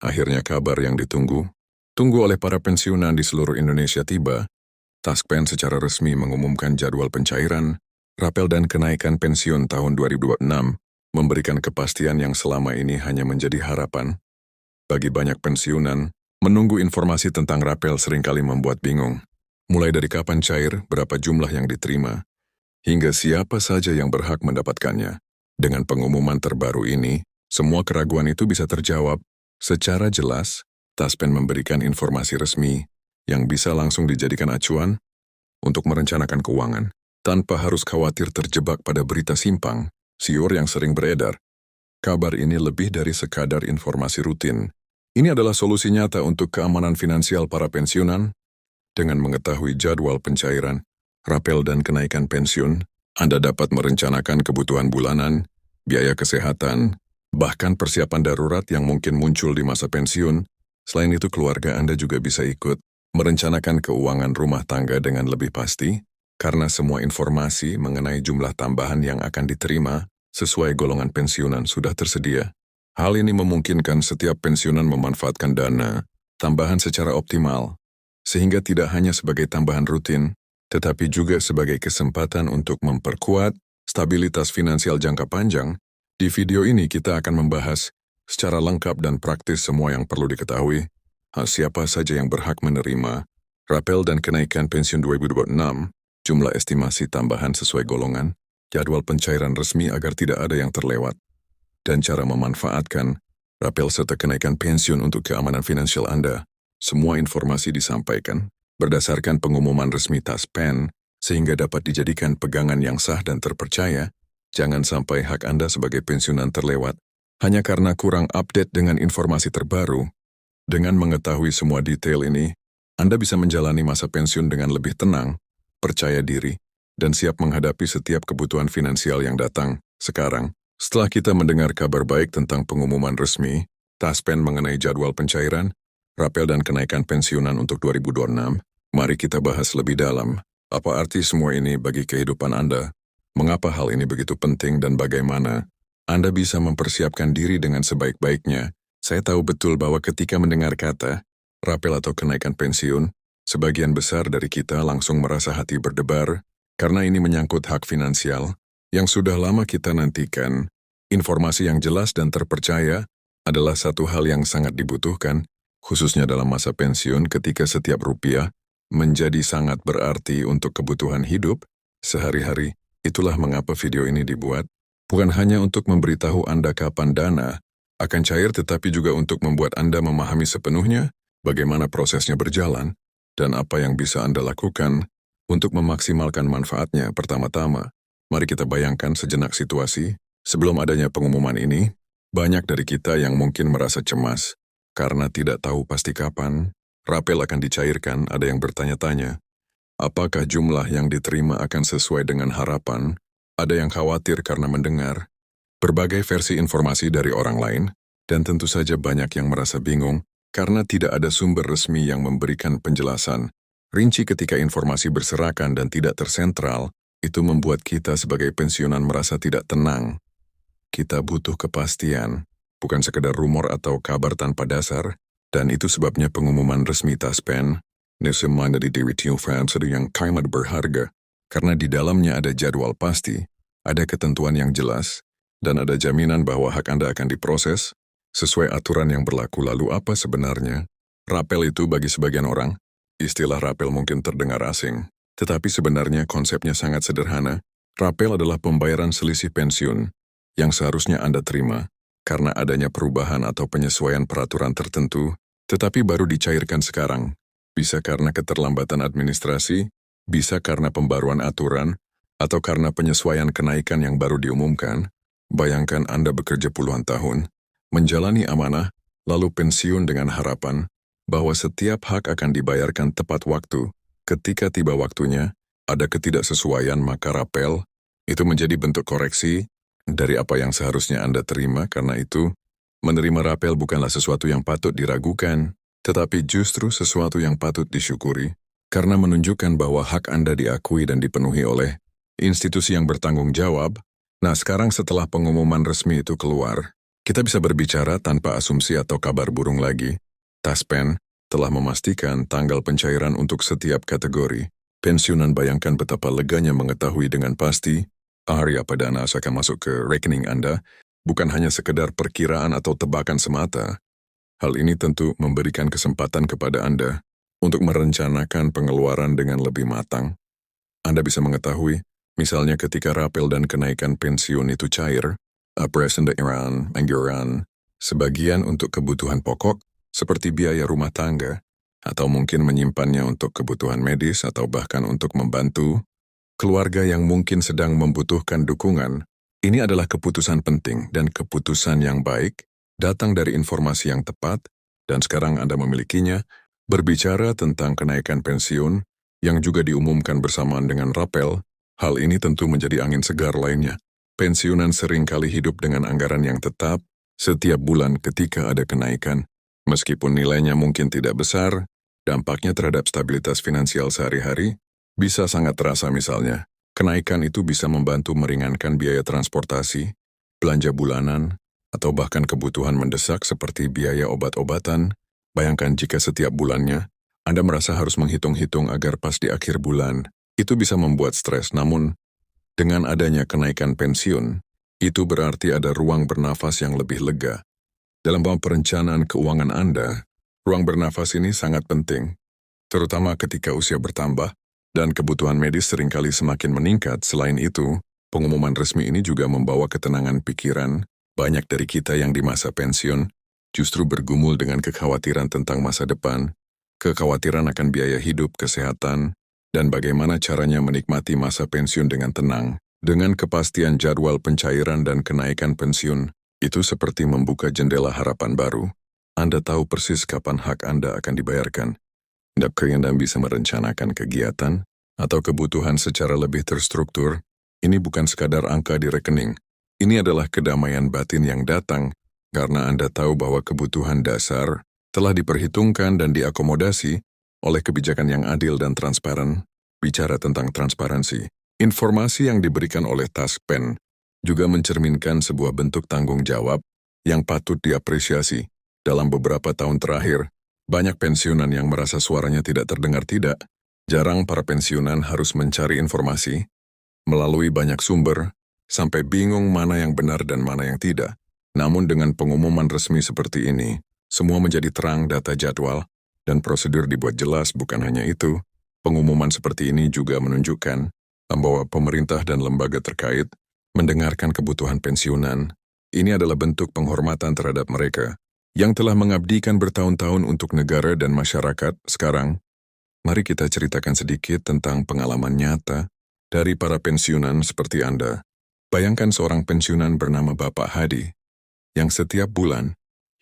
Akhirnya kabar yang tunggu oleh para pensiunan di seluruh Indonesia tiba. Taspen secara resmi mengumumkan jadwal pencairan, rapel dan kenaikan pensiun tahun 2026, memberikan kepastian yang selama ini hanya menjadi harapan. Bagi banyak pensiunan, menunggu informasi tentang rapel seringkali membuat bingung. Mulai dari kapan cair, berapa jumlah yang diterima, hingga siapa saja yang berhak mendapatkannya. Dengan pengumuman terbaru ini, semua keraguan itu bisa terjawab. Secara jelas, Taspen memberikan informasi resmi yang bisa langsung dijadikan acuan untuk merencanakan keuangan, tanpa harus khawatir terjebak pada berita simpang, siur yang sering beredar. Kabar ini lebih dari sekadar informasi rutin. Ini adalah solusi nyata untuk keamanan finansial para pensiunan. Dengan mengetahui jadwal pencairan, rapel dan kenaikan pensiun, Anda dapat merencanakan kebutuhan bulanan, biaya kesehatan, bahkan persiapan darurat yang mungkin muncul di masa pensiun. Selain itu, keluarga Anda juga bisa ikut merencanakan keuangan rumah tangga dengan lebih pasti, karena semua informasi mengenai jumlah tambahan yang akan diterima sesuai golongan pensiunan sudah tersedia. Hal ini memungkinkan setiap pensiunan memanfaatkan dana tambahan secara optimal, sehingga tidak hanya sebagai tambahan rutin, tetapi juga sebagai kesempatan untuk memperkuat stabilitas finansial jangka panjang. Di video ini kita akan membahas secara lengkap dan praktis semua yang perlu diketahui, siapa saja yang berhak menerima rapel dan kenaikan pensiun 2026, jumlah estimasi tambahan sesuai golongan, jadwal pencairan resmi agar tidak ada yang terlewat, dan cara memanfaatkan rapel serta kenaikan pensiun untuk keamanan finansial Anda. Semua informasi disampaikan berdasarkan pengumuman resmi Taspen, sehingga dapat dijadikan pegangan yang sah dan terpercaya. Jangan sampai hak Anda sebagai pensiunan terlewat hanya karena kurang update dengan informasi terbaru. Dengan mengetahui semua detail ini, Anda bisa menjalani masa pensiun dengan lebih tenang, percaya diri, dan siap menghadapi setiap kebutuhan finansial yang datang. Sekarang, setelah kita mendengar kabar baik tentang pengumuman resmi Taspen mengenai jadwal pencairan, rapel dan kenaikan pensiunan untuk 2026, mari kita bahas lebih dalam. Apa arti semua ini bagi kehidupan Anda? Mengapa hal ini begitu penting dan bagaimana Anda bisa mempersiapkan diri dengan sebaik-baiknya? Saya tahu betul bahwa ketika mendengar kata rapel atau kenaikan pensiun, sebagian besar dari kita langsung merasa hati berdebar, karena ini menyangkut hak finansial yang sudah lama kita nantikan. Informasi yang jelas dan terpercaya adalah satu hal yang sangat dibutuhkan, khususnya dalam masa pensiun ketika setiap rupiah menjadi sangat berarti untuk kebutuhan hidup sehari-hari. Itulah mengapa video ini dibuat, bukan hanya untuk memberitahu Anda kapan dana akan cair, tetapi juga untuk membuat Anda memahami sepenuhnya bagaimana prosesnya berjalan dan apa yang bisa Anda lakukan untuk memaksimalkan manfaatnya. Pertama-tama, mari kita bayangkan sejenak situasi. Sebelum adanya pengumuman ini, banyak dari kita yang mungkin merasa cemas karena tidak tahu pasti kapan rapel akan dicairkan. Ada yang bertanya-tanya, apakah jumlah yang diterima akan sesuai dengan harapan? Ada yang khawatir karena mendengar berbagai versi informasi dari orang lain, dan tentu saja banyak yang merasa bingung karena tidak ada sumber resmi yang memberikan penjelasan rinci ketika informasi berserakan dan tidak tersentral. Itu membuat kita sebagai pensiunan merasa tidak tenang. Kita butuh kepastian, bukan sekedar rumor atau kabar tanpa dasar, dan itu sebabnya pengumuman resmi Taspen dari Direct France yang sangat berharga, karena di dalamnya ada jadwal pasti, ada ketentuan yang jelas, dan ada jaminan bahwa hak Anda akan diproses sesuai aturan yang berlaku. Lalu apa sebenarnya rapel itu bagi sebagian orang? Istilah rapel mungkin terdengar asing, tetapi sebenarnya konsepnya sangat sederhana. Rapel adalah pembayaran selisih pensiun yang seharusnya Anda terima karena adanya perubahan atau penyesuaian peraturan tertentu, tetapi baru dicairkan sekarang. Bisa karena keterlambatan administrasi, bisa karena pembaruan aturan, atau karena penyesuaian kenaikan yang baru diumumkan. Bayangkan Anda bekerja puluhan tahun, menjalani amanah, lalu pensiun dengan harapan bahwa setiap hak akan dibayarkan tepat waktu. Ketika tiba waktunya, ada ketidaksesuaian, maka rapel itu menjadi bentuk koreksi dari apa yang seharusnya Anda terima. Karena itu, menerima rapel bukanlah sesuatu yang patut diragukan, tetapi justru sesuatu yang patut disyukuri, karena menunjukkan bahwa hak Anda diakui dan dipenuhi oleh institusi yang bertanggung jawab. Nah, sekarang setelah pengumuman resmi itu keluar, Kita bisa berbicara tanpa asumsi atau kabar burung lagi. Taspen telah memastikan tanggal pencairan untuk setiap kategori. Pensiunan bayangkan betapa leganya mengetahui dengan pasti hari apa dana akan masuk ke rekening Anda, bukan hanya sekedar perkiraan atau tebakan semata. Hal ini tentu memberikan kesempatan kepada Anda untuk merencanakan pengeluaran dengan lebih matang. Anda bisa mengetahui, misalnya ketika rapel dan kenaikan pensiun itu cair, presendirian, anggaran, sebagian untuk kebutuhan pokok, seperti biaya rumah tangga, atau mungkin menyimpannya untuk kebutuhan medis atau bahkan untuk membantu keluarga yang mungkin sedang membutuhkan dukungan. Ini adalah keputusan penting dan keputusan yang baik, datang dari informasi yang tepat, dan sekarang Anda memilikinya. Berbicara tentang kenaikan pensiun, yang juga diumumkan bersamaan dengan rapel, hal ini tentu menjadi angin segar lainnya. Pensiunan seringkali hidup dengan anggaran yang tetap setiap bulan ketika ada kenaikan. Meskipun nilainya mungkin tidak besar, dampaknya terhadap stabilitas finansial sehari-hari bisa sangat terasa. Misalnya, kenaikan itu bisa membantu meringankan biaya transportasi, belanja bulanan, atau bahkan kebutuhan mendesak seperti biaya obat-obatan. Bayangkan jika setiap bulannya Anda merasa harus menghitung-hitung agar pas di akhir bulan. Itu bisa membuat stres, namun dengan adanya kenaikan pensiun, itu berarti ada ruang bernafas yang lebih lega. Dalam perencanaan keuangan Anda, ruang bernafas ini sangat penting, terutama ketika usia bertambah dan kebutuhan medis seringkali semakin meningkat. Selain itu, pengumuman resmi ini juga membawa ketenangan pikiran. Banyak dari kita yang di masa pensiun justru bergumul dengan kekhawatiran tentang masa depan, kekhawatiran akan biaya hidup, kesehatan, dan bagaimana caranya menikmati masa pensiun dengan tenang. Dengan kepastian jadwal pencairan dan kenaikan pensiun, itu seperti membuka jendela harapan baru. Anda tahu persis kapan hak Anda akan dibayarkan. Anda bisa merencanakan kegiatan atau kebutuhan secara lebih terstruktur. Ini bukan sekadar angka di rekening. Ini adalah kedamaian batin yang datang karena Anda tahu bahwa kebutuhan dasar telah diperhitungkan dan diakomodasi oleh kebijakan yang adil dan transparan. Bicara tentang transparansi, informasi yang diberikan oleh Taspen juga mencerminkan sebuah bentuk tanggung jawab yang patut diapresiasi. Dalam beberapa tahun terakhir, banyak pensiunan yang merasa suaranya tidak terdengar. Jarang para pensiunan harus mencari informasi melalui banyak sumber, sampai bingung mana yang benar dan mana yang tidak. Namun dengan pengumuman resmi seperti ini, semua menjadi terang, data, jadwal, dan prosedur dibuat jelas. Bukan hanya itu, pengumuman seperti ini juga menunjukkan bahwa pemerintah dan lembaga terkait mendengarkan kebutuhan pensiunan. Ini adalah bentuk penghormatan terhadap mereka yang telah mengabdikan bertahun-tahun untuk negara dan masyarakat. Sekarang, mari kita ceritakan sedikit tentang pengalaman nyata dari para pensiunan seperti Anda. Bayangkan seorang pensiunan bernama Bapak Hadi, yang setiap bulan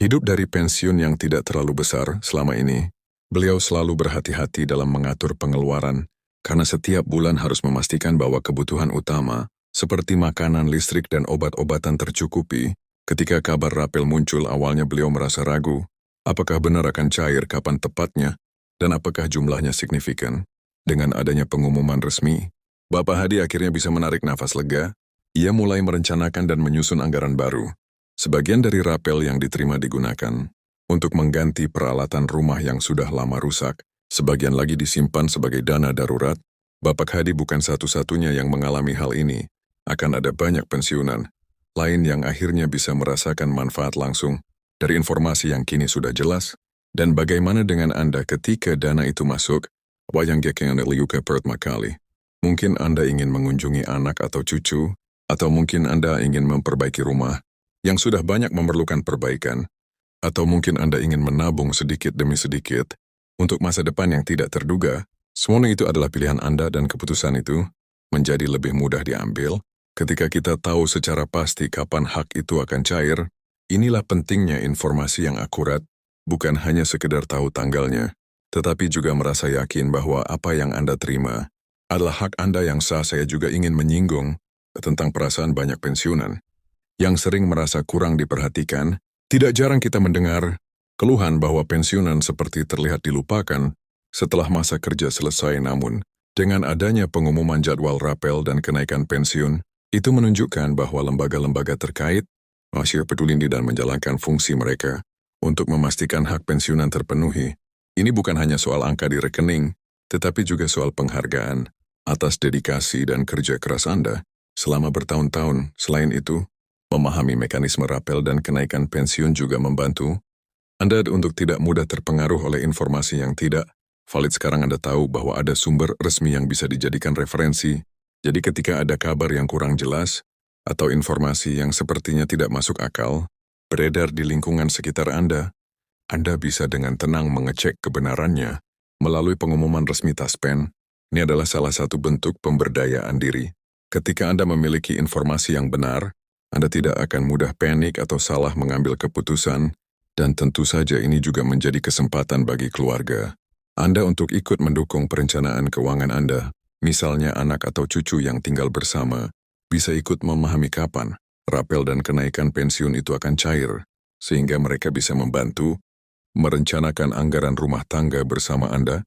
hidup dari pensiun yang tidak terlalu besar. Selama ini, beliau selalu berhati-hati dalam mengatur pengeluaran, karena setiap bulan harus memastikan bahwa kebutuhan utama, seperti makanan, listrik, dan obat-obatan tercukupi. Ketika kabar rapel muncul, awalnya beliau merasa ragu, apakah benar akan cair, kapan tepatnya, dan apakah jumlahnya signifikan. Dengan adanya pengumuman resmi, Bapak Hadi akhirnya bisa menarik nafas lega. Ia mulai merencanakan dan menyusun anggaran baru. Sebagian dari rapel yang diterima digunakan untuk mengganti peralatan rumah yang sudah lama rusak. Sebagian lagi disimpan sebagai dana darurat. Bapak Hadi bukan satu-satunya yang mengalami hal ini. Akan ada banyak pensiunan lain yang akhirnya bisa merasakan manfaat langsung dari informasi yang kini sudah jelas. Dan bagaimana dengan Anda ketika dana itu masuk? Wayang gekeng liuka pertama kali. Mungkin Anda ingin mengunjungi anak atau cucu, atau mungkin Anda ingin memperbaiki rumah yang sudah banyak memerlukan perbaikan, atau mungkin Anda ingin menabung sedikit demi sedikit untuk masa depan yang tidak terduga. Semuanya itu adalah pilihan Anda, dan keputusan itu menjadi lebih mudah diambil ketika kita tahu secara pasti kapan hak itu akan cair. Inilah pentingnya informasi yang akurat, bukan hanya sekedar tahu tanggalnya, tetapi juga merasa yakin bahwa apa yang Anda terima adalah hak Anda yang sah. Saya juga ingin menyinggung tentang perasaan banyak pensiunan yang sering merasa kurang diperhatikan. Tidak jarang kita mendengar keluhan bahwa pensiunan seperti terlihat dilupakan setelah masa kerja selesai. Namun, dengan adanya pengumuman jadwal rapel dan kenaikan pensiun, itu menunjukkan bahwa lembaga-lembaga terkait masih peduli dan menjalankan fungsi mereka untuk memastikan hak pensiunan terpenuhi. Ini bukan hanya soal angka di rekening, tetapi juga soal penghargaan atas dedikasi dan kerja keras Anda selama bertahun-tahun. Selain itu, memahami mekanisme rapel dan kenaikan pensiun juga membantu Anda untuk tidak mudah terpengaruh oleh informasi yang tidak valid. Sekarang Anda tahu bahwa ada sumber resmi yang bisa dijadikan referensi. Jadi ketika ada kabar yang kurang jelas atau informasi yang sepertinya tidak masuk akal beredar di lingkungan sekitar Anda bisa dengan tenang mengecek kebenarannya melalui pengumuman resmi Taspen. Ini adalah salah satu bentuk pemberdayaan diri. Ketika Anda memiliki informasi yang benar, Anda tidak akan mudah panik atau salah mengambil keputusan, dan tentu saja ini juga menjadi kesempatan bagi keluarga Anda untuk ikut mendukung perencanaan keuangan Anda. Misalnya anak atau cucu yang tinggal bersama bisa ikut memahami kapan rapel dan kenaikan pensiun itu akan cair, sehingga mereka bisa membantu merencanakan anggaran rumah tangga bersama Anda